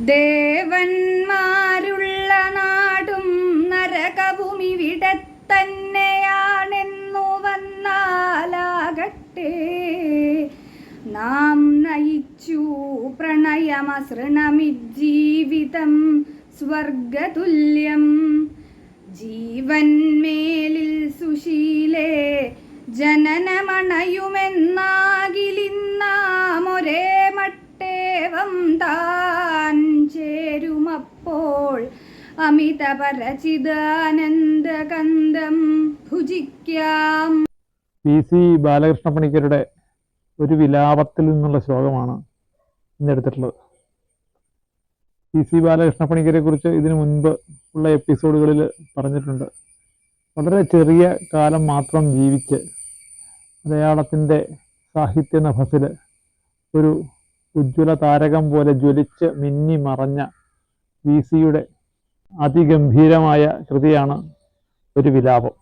ദേവന്മാരുള്ള നാടും നരകവും ഇവിടെ തന്നെയാണെന്നു വന്നാലാകട്ടെ. നാം നയിച്ചു പ്രണയമസൃണമിജ്ജീവിതം സ്വർഗതുല്യം. ജീവൻ മേലിൽ സുശീലേ ജനനമണയുമെന്നാകിലിന്നാമൊരേ മട്ടേവം താൻ ചേരുമപ്പോൾ അമിത പരചിദാനന്ദകന്ദം ഭുജിക്കാം. PC ബാലകൃഷ്ണ പണിക്കരുടെ ഒരു വിലാപത്തിൽ നിന്നുള്ള ശ്ലോകമാണ് ഇന്നെടുത്തിട്ടുള്ളത്. PC ബാലകൃഷ്ണ പണിക്കരെ കുറിച്ച് ഇതിനു മുൻപ് ഉള്ള എപ്പിസോഡുകളിൽ പറഞ്ഞിട്ടുണ്ട്. വളരെ ചെറിയ കാലം മാത്രം ജീവിച്ച് മലയാളത്തിൻ്റെ സാഹിത്യ നഭസിൽ ഒരു ഉജ്ജ്വല താരകം പോലെ ജ്വലിച്ച് മിന്നി മറഞ്ഞ PC-യുടെ അതിഗംഭീരമായ കൃതിയാണ് ഒരു വിലാപം.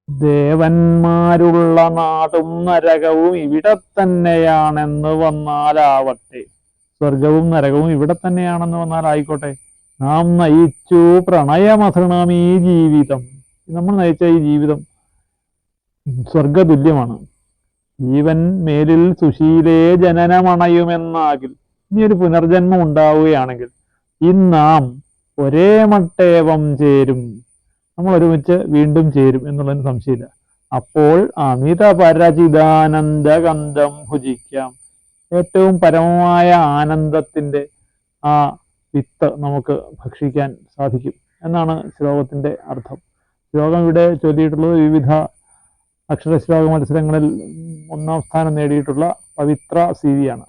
ദേവന്മാരുള്ള നാടും നരകവും ഇവിടെ തന്നെയാണെന്ന് വന്നാലാവട്ടെ. സ്വർഗവും നരകവും ഇവിടെ തന്നെയാണെന്ന് വന്നാലായിക്കോട്ടെ. നാം നയിച്ചു പ്രണയമസൃണമീ ജീവിതം. നമ്മൾ നയിച്ച ഈ ജീവിതം സ്വർഗതുല്യമാണ്. ജീവൻ മേലിൽ സുശീലേ ജനനമണയുമെന്നാകിൽ, ഇനി ഒരു പുനർജന്മം ഉണ്ടാവുകയാണെങ്കിൽ ഇന്നാം ഒരേ മട്ടേവം ചേരും, നമ്മൾ ഒരുമിച്ച് വീണ്ടും ചേരും എന്നുള്ളതിന് സംശയമില്ല. അപ്പോൾ അമിത പരചിദാനന്ദകന്ദം ഭുജിക്കാം. ഏറ്റവും പരമമായ ആനന്ദത്തിൻ്റെ ആ വിത്ത് നമുക്ക് ഭക്ഷിക്കാൻ സാധിക്കും എന്നാണ് ശ്ലോകത്തിൻ്റെ അർത്ഥം. ശ്ലോകം ഇവിടെ ചൊല്ലിയിട്ടുള്ളത് വിവിധ അക്ഷരശ്ലോക മത്സരങ്ങളിൽ 1ാം സ്ഥാനം നേടിയിട്ടുള്ള പവിത്ര CV ആണ്.